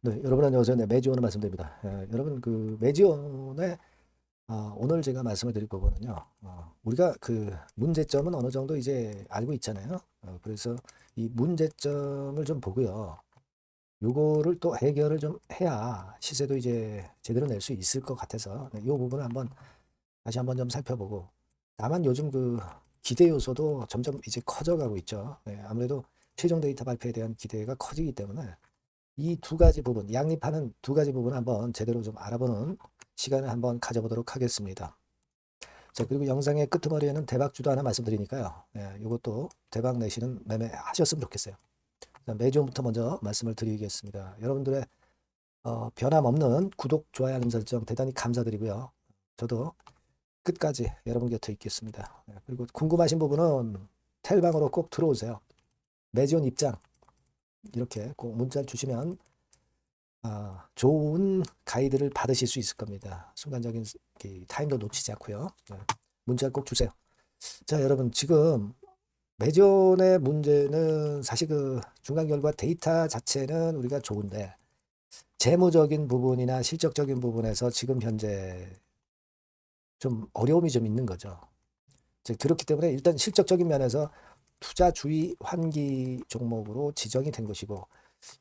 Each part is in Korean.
네, 여러분 안녕하세요. 네, 매지원을 말씀드립니다. 여러분 그 매지원에 오늘 제가 말씀을 드릴 부분은요. 우리가 그 문제점은 어느 정도 이제 알고 있잖아요. 그래서 이 문제점을 좀 보고요. 요거를 또 해결을 좀 해야 시세도 이제 제대로 낼 수 있을 것 같아서 네, 요 부분을 한번 다시 한번 좀 살펴보고 다만 요즘 그 기대 요소도 점점 이제 커져가고 있죠. 네, 아무래도 최종 데이터 발표에 대한 기대가 커지기 때문에 이 두 가지 부분, 양립하는 두 가지 부분 한번 제대로 좀 알아보는 시간을 한번 가져보도록 하겠습니다. 자, 그리고 영상의 끄트머리에는 대박주도 하나 말씀드리니까요. 이것도 대박 내시는 매매 하셨으면 좋겠어요. 매주부터 먼저 말씀을 드리겠습니다. 여러분들의 변함없는 구독, 좋아요, 알림 설정 대단히 감사드리고요. 저도 끝까지 여러분 곁에 있겠습니다. 그리고 궁금하신 부분은 텔방으로 꼭 들어오세요. 매지온 입장 이렇게 꼭 문자를 주시면 좋은 가이드를 받으실 수 있을 겁니다. 순간적인 타임도 놓치지 않고요. 문자를 꼭 주세요. 자, 여러분 지금 매존의 문제는 사실 그 중간 결과 데이터 자체는 우리가 좋은데 재무적인 부분이나 실적적인 부분에서 지금 현재 좀 어려움이 좀 있는 거죠. 그렇기 때문에 일단 실적적인 면에서 투자주의 환기 종목으로 지정이 된 것이고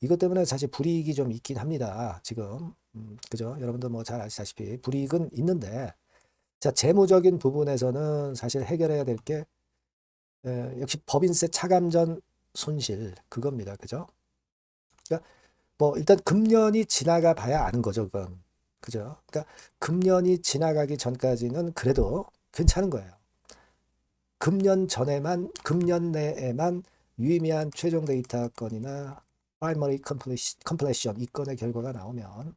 이것 때문에 사실 불이익이 좀 있긴 합니다. 지금 그죠? 여러분도 뭐 잘 아시다시피 불이익은 있는데 자 재무적인 부분에서는 사실 해결해야 될 게 역시 법인세 차감전 손실 그겁니다. 그죠? 그러니까 뭐 일단 금년이 지나가 봐야 아는 거죠. 그건 그죠? 그러니까 금년이 지나가기 전까지는 그래도 괜찮은 거예요. 금년 내에만 유의미한 최종 데이터 건이나 프라이머리 컴플레션 이 건의 결과가 나오면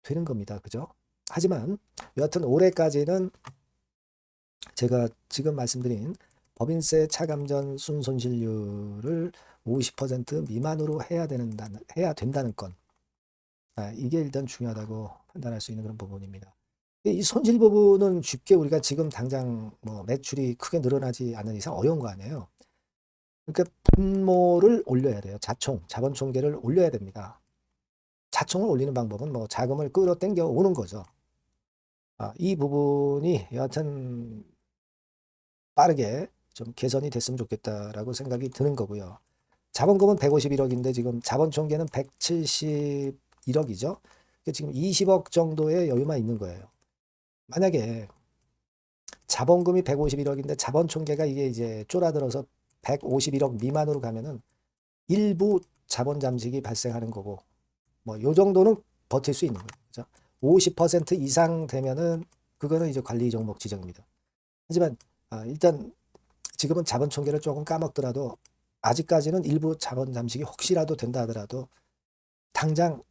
되는 겁니다. 그죠? 하지만 여하튼 올해까지는 제가 지금 말씀드린 법인세 차감전 순손실률을 50% 미만으로 해야 된다는 건 이게 일단 중요하다고 판단할 수 있는 그런 부분입니다. 이 손실 부분은 쉽게 우리가 지금 당장 뭐 매출이 크게 늘어나지 않는 이상 어려운 거 아니에요. 그러니까 분모를 올려야 돼요. 자본 총계를 올려야 됩니다. 자총을 올리는 방법은 뭐 자금을 끌어당겨 오는 거죠. 이 부분이 여하튼 빠르게 좀 개선이 됐으면 좋겠다라고 생각이 드는 거고요. 자본금은 151억인데 지금 자본 총계는 171억이죠. 지금 20억 정도의 여유만 있는 거예요. 만약에 자본금이 151억인데 자본 총계가 이게 이제 쫄아들어서 151억 미만으로 가면은 일부 자본 잠식이 발생하는 거고 뭐 요 정도는 버틸 수 있는 거예요. 그죠? 50% 이상 되면은 그거는 이제 관리 종목 지정입니다. 하지만 일단 지금은 자본 총계를 조금 까먹더라도 아직까지는 일부 자본 잠식이 혹시라도 된다 하더라도 당장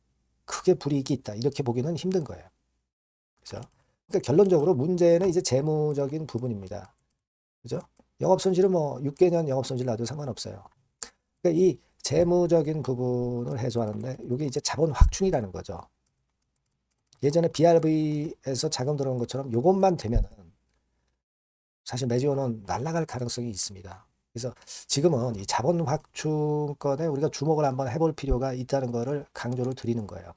크게 불이익이 있다 이렇게 보기는 힘든 거예요. 그죠? 그러니까 결론적으로 문제는 이제 재무적인 부분입니다. 그죠? 영업 손실은 뭐 6개년 영업 손실 나도 상관없어요. 그러니까 이 재무적인 부분을 해소하는데 이게 이제 자본 확충이라는 거죠. 예전에 BRV에서 자금 들어온 것처럼 이것만 되면은 사실 매지오는 날아갈 가능성이 있습니다. 그래서 지금은 이 자본 확충권에 우리가 주목을 한번 해볼 필요가 있다는 것을 강조를 드리는 거예요.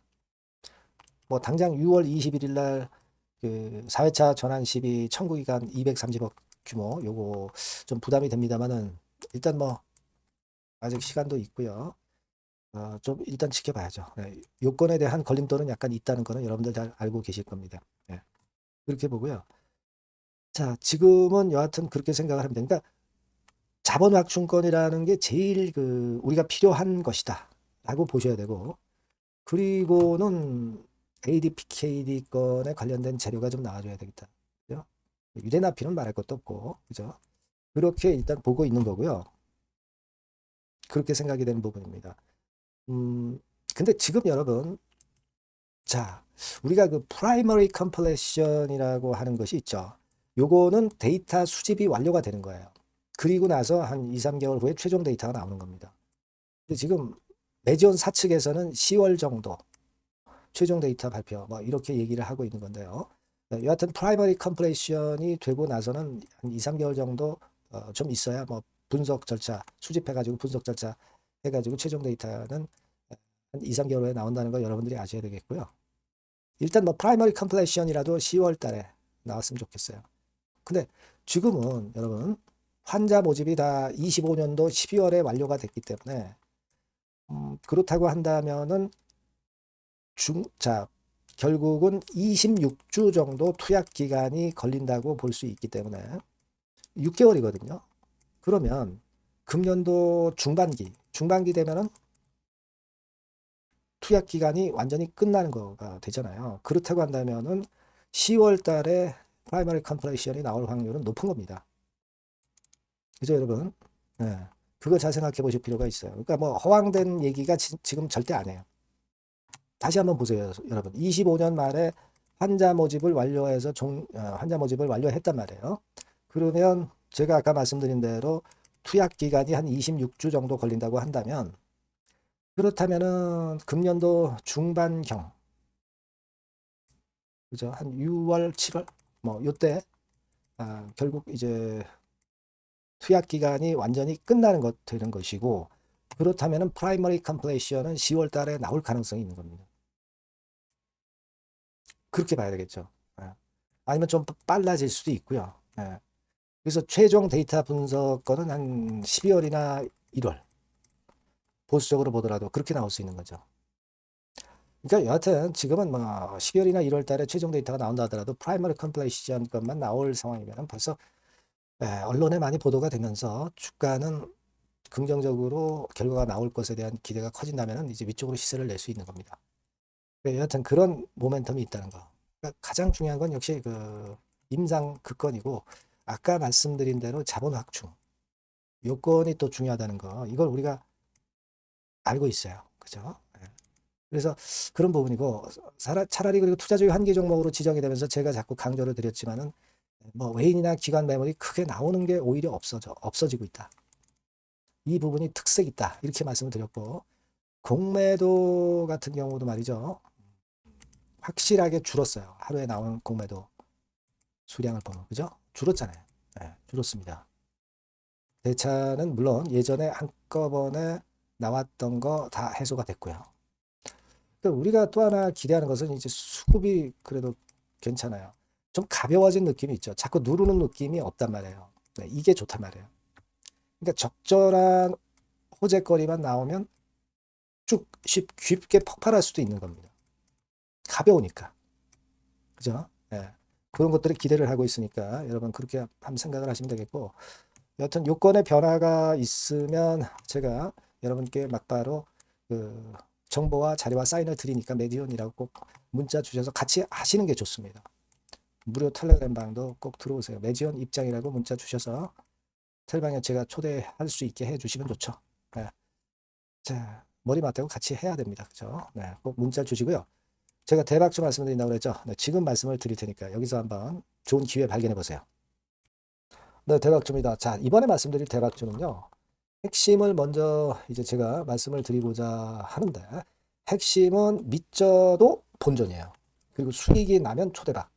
뭐 당장 6월 21일 날그 4회차 전환 시비 청구기간 230억 규모 요거 좀 부담이 됩니다만은 일단 뭐 아직 시간도 있고요. 좀 일단 지켜봐야죠. 요건에 대한 걸림돌은 약간 있다는 거는 여러분들 잘 알고 계실 겁니다. 네, 그렇게 보고요. 자, 지금은 여하튼 그렇게 생각을 합니다. 그러니까 자본 확충권이라는 게 제일 그 우리가 필요한 것이다라고 보셔야 되고 그리고는 ADPKD 건에 관련된 재료가 좀 나와줘야 되겠다. 그죠? 유대나피는 말할 것도 없고, 그죠? 그렇게 일단 보고 있는 거고요. 그렇게 생각이 되는 부분입니다. 근데 지금 여러분, 자, 우리가 그 프라이머리 컴플레션이라고 하는 것이 있죠. 요거는 데이터 수집이 완료가 되는 거예요. 그리고 나서 한 2, 3개월 후에 최종 데이터가 나오는 겁니다. 근데 지금 매지온 사측에서는 10월 정도 최종 데이터 발표 뭐 이렇게 얘기를 하고 있는 건데요. 여하튼 프라이머리 컴플레이션이 되고 나서는 한 2, 3개월 정도 좀 있어야 뭐 분석 절차 수집해가지고 분석 절차 해가지고 최종 데이터는 한 한 2, 3개월 후에 나온다는 거 여러분들이 아셔야 되겠고요. 일단 뭐 프라이머리 컴플레이션이라도 10월 달에 나왔으면 좋겠어요. 근데 지금은 여러분 환자 모집이 다 25년도 12월에 완료가 됐기 때문에 그렇다고 한다면은 자, 결국은 26주 정도 투약 기간이 걸린다고 볼 수 있기 때문에 6개월이거든요. 그러면 금년도 중반기 되면은 투약 기간이 완전히 끝나는 거가 되잖아요. 그렇다고 한다면은 10월 달에 프라이머리 컴플레이션이 나올 확률은 높은 겁니다. 그죠, 여러분? 네. 그거 잘 생각해 보실 필요가 있어요. 그러니까 뭐 허황된 얘기가 지금 절대 안 해요. 다시 한번 보세요, 여러분. 25년 말에 환자 모집을 완료해서 환자 모집을 완료했단 말이에요. 그러면 제가 아까 말씀드린 대로 투약 기간이 한 26주 정도 걸린다고 한다면 그렇다면은 금년도 중반경 그죠? 한 6월, 7월 뭐 요때 결국 이제 투약 기간이 완전히 끝나는 것 되는 것이고 그렇다면은 프라이머리 컴플레이션은 10월 달에 나올 가능성이 있는 겁니다. 그렇게 봐야 되겠죠. 예. 아니면 좀 빨라질 수도 있고요. 예. 그래서 최종 데이터 분석 거는 한 12월이나 1월 보수적으로 보더라도 그렇게 나올 수 있는 거죠. 그러니까 여하튼 지금은 뭐 12월이나 1월 달에 최종 데이터가 나온다 하더라도 프라이머리 컴플레이션 것만 나올 상황이면 벌써 언론에 많이 보도가 되면서 주가는 긍정적으로 결과가 나올 것에 대한 기대가 커진다면 이제 위쪽으로 시세를 낼 수 있는 겁니다. 여하튼 그런 모멘텀이 있다는 거. 그러니까 가장 중요한 건 역시 그 임상 그건이고 아까 말씀드린 대로 자본 확충 요건이 또 중요하다는 거. 이걸 우리가 알고 있어요. 그죠? 예. 그래서 그런 부분이고 차라리 그리고 투자주의 한계 종목으로 지정이 되면서 제가 자꾸 강조를 드렸지만은 뭐 외인이나 기관 매물이 크게 나오는 게 오히려 없어지고 있다. 이 부분이 특색 있다. 이렇게 말씀을 드렸고 공매도 같은 경우도 말이죠. 확실하게 줄었어요. 하루에 나오는 공매도 수량을 보면 그죠? 줄었잖아요. 네, 줄었습니다. 대차는 물론 예전에 한꺼번에 나왔던 거 다 해소가 됐고요. 그러니까 우리가 또 하나 기대하는 것은 이제 수급이 그래도 괜찮아요. 좀 가벼워진 느낌이 있죠. 자꾸 누르는 느낌이 없단 말이에요. 네, 이게 좋단 말이에요. 그러니까 적절한 호재거리만 나오면 쭉 쉽게 폭발할 수도 있는 겁니다. 가벼우니까. 그죠? 예. 그런 것들을 기대를 하고 있으니까 여러분 그렇게 한번 생각을 하시면 되겠고 여튼 요건의 변화가 있으면 제가 여러분께 막바로 그 정보와 자료와 사인을 드리니까 메디온이라고 꼭 문자 주셔서 같이 하시는 게 좋습니다. 무료 텔레그램 방도 꼭 들어오세요. 메디온 입장이라고 문자 주셔서 텔방에 제가 초대할 수 있게 해주시면 좋죠. 네. 자, 머리 맞대고 같이 해야 됩니다. 그죠? 네, 꼭 문자 주시고요. 제가 대박주 말씀드린다고 그랬죠. 네, 지금 말씀을 드릴 테니까 여기서 한번 좋은 기회 발견해 보세요. 네, 대박주입니다. 자, 이번에 말씀드릴 대박주는요. 핵심을 먼저 이제 제가 말씀을 드리고자 하는데 핵심은 믿져도 본전이에요. 그리고 수익이 나면 초대박.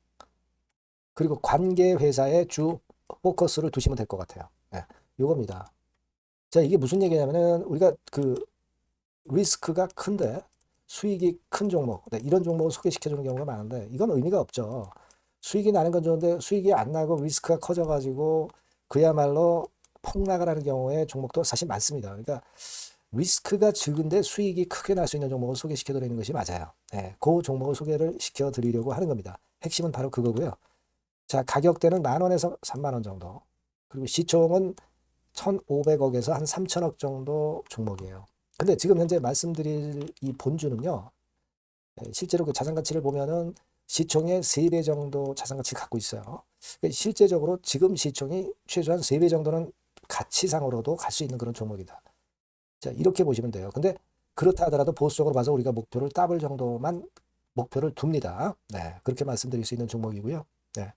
그리고 관계 회사의 주 포커스를 두시면 될 것 같아요. 네, 요겁니다. 자, 이게 무슨 얘기냐면은 우리가 그 리스크가 큰데 수익이 큰 종목, 네, 이런 종목을 소개시켜주는 경우가 많은데 이건 의미가 없죠. 수익이 나는 건 좋은데 수익이 안 나고 리스크가 커져가지고 그야말로 폭락을 하는 경우에 종목도 사실 많습니다. 그러니까 리스크가 적은데 수익이 크게 날 수 있는 종목을 소개시켜드리는 것이 맞아요. 네, 그 종목을 소개를 시켜드리려고 하는 겁니다. 핵심은 바로 그거고요. 자, 가격대는 10,000원에서 30,000원 정도. 그리고 시총은 1,500억에서 한 3,000억 정도 종목이에요. 근데 지금 현재 말씀드릴 이 본주는요, 실제로 그 자산 가치를 보면은 시총의 3배 정도 자산 가치를 갖고 있어요. 실제적으로 지금 시총이 최소한 3배 정도는 가치상으로도 갈 수 있는 그런 종목이다. 자, 이렇게 보시면 돼요. 근데 그렇다 하더라도 보수적으로 봐서 우리가 목표를 더블 정도만 목표를 둡니다. 네, 그렇게 말씀드릴 수 있는 종목이고요. 네.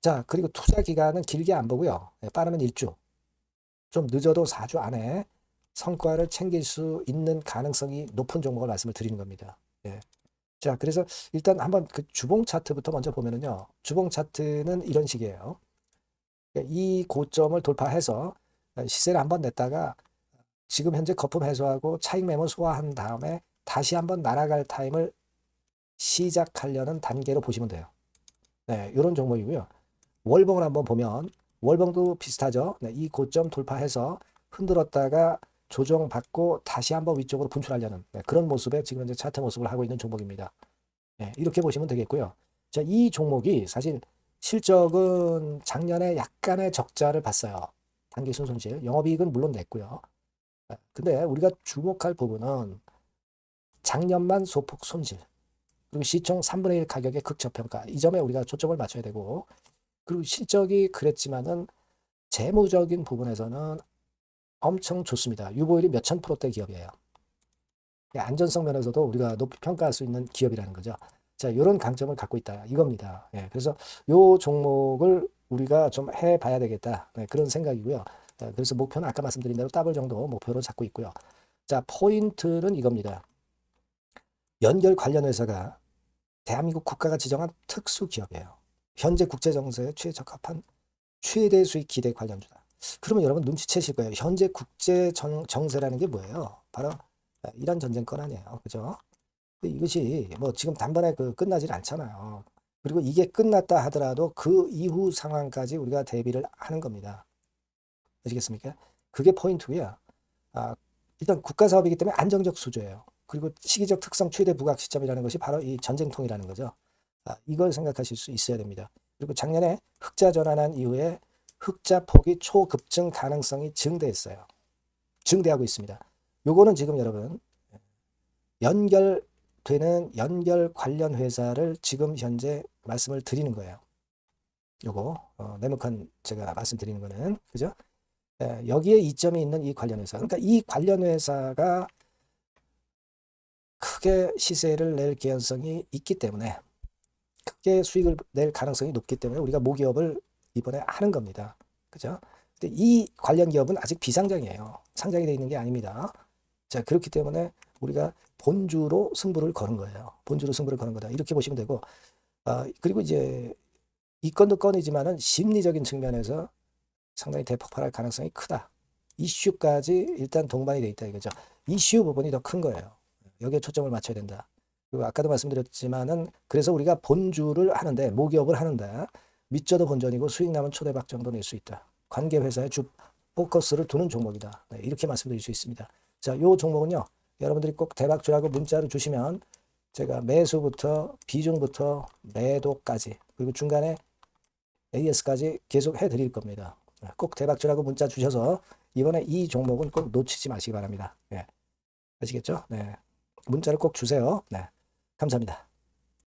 자, 그리고 투자 기간은 길게 안 보고요. 네, 빠르면 1주, 좀 늦어도 4주 안에 성과를 챙길 수 있는 가능성이 높은 종목을 말씀을 드리는 겁니다. 예. 자, 그래서 일단 한번 그 주봉 차트부터 먼저 보면은요. 주봉 차트는 이런 식이에요. 이 고점을 돌파해서 시세를 한번 냈다가 지금 현재 거품 해소하고 차익 매물 소화한 다음에 다시 한번 날아갈 타임을 시작하려는 단계로 보시면 돼요. 네, 이런 종목이고요. 월봉을 한번 보면 월봉도 비슷하죠. 네, 이 고점 돌파해서 흔들었다가 조정받고 다시 한번 위쪽으로 분출하려는 네, 그런 모습의 지금 현재 차트 모습을 하고 있는 종목입니다. 네, 이렇게 보시면 되겠고요. 자, 이 종목이 사실 실적은 작년에 약간의 적자를 봤어요. 단기순 손실, 영업이익은 물론 냈고요. 근데 우리가 주목할 부분은 작년만 소폭 손실, 그리고 시총 3분의 1 가격의 극저평가, 이 점에 우리가 초점을 맞춰야 되고, 그리고 실적이 그랬지만은 재무적인 부분에서는 엄청 좋습니다. 유보율이 몇천 프로대 기업이에요. 안전성 면에서도 우리가 높이 평가할 수 있는 기업이라는 거죠. 자, 이런 강점을 갖고 있다 이겁니다. 예, 그래서 요 종목을 우리가 좀 해봐야 되겠다. 네, 그런 생각이고요. 그래서 목표는 아까 말씀드린 대로 더블 정도 목표로 잡고 있고요. 자, 포인트는 이겁니다. 연결 관련 회사가 대한민국 국가가 지정한 특수 기업이에요. 현재 국제 정세에 최적합한 최대 수익 기대 관련주다. 그러면 여러분 눈치채실 거예요. 현재 국제 정세라는 게 뭐예요? 바로 이란 전쟁권 아니에요. 그죠? 이것이 뭐 지금 단번에 끝나질 않잖아요. 그리고 이게 끝났다 하더라도 그 이후 상황까지 우리가 대비를 하는 겁니다. 아시겠습니까? 그게 포인트고요. 일단 국가 사업이기 때문에 안정적 수주예요. 그리고 시기적 특성 최대 부각 시점이라는 것이 바로 이 전쟁통이라는 거죠. 이걸 생각하실 수 있어야 됩니다. 그리고 작년에 흑자 전환한 이후에 흑자 폭이 초급증 가능성이 증대했어요. 증대하고 있습니다. 요거는 지금 여러분 연결되는 연결 관련 회사를 지금 현재 말씀을 드리는 거예요. 요거 네모칸 제가 말씀드리는 거는 그죠? 여기에 이점이 있는 이 관련 회사. 그러니까 이 관련 회사가 크게 시세를 낼 개연성이 있기 때문에 크게 수익을 낼 가능성이 높기 때문에 우리가 모기업을 이번에 하는 겁니다. 그죠? 근데 이 관련 기업은 아직 비상장이에요. 상장이 되어 있는 게 아닙니다. 자, 그렇기 때문에 우리가 본주로 승부를 거는 거예요. 본주로 승부를 거는 거다. 이렇게 보시면 되고, 그리고 이제 이 건도 건이지만은 심리적인 측면에서 상당히 대폭발할 가능성이 크다. 이슈까지 일단 동반이 돼 있다 이거죠. 이슈 부분이 더 큰 거예요. 여기에 초점을 맞춰야 된다. 그리고 아까도 말씀드렸지만은 그래서 우리가 본주를 하는데 모기업을 하는데 밑져도 본전이고 수익 남은 초대박 정도 낼 수 있다. 관계 회사의 주 포커스를 두는 종목이다. 네, 이렇게 말씀드릴 수 있습니다. 자, 요 종목은요. 여러분들이 꼭 대박주라고 문자를 주시면 제가 매수부터 비중부터 매도까지 그리고 중간에 AS까지 계속 해드릴 겁니다. 꼭 대박주라고 문자 주셔서 이번에 이 종목은 꼭 놓치지 마시기 바랍니다. 네. 아시겠죠? 네. 문자를 꼭 주세요. 네. 감사합니다.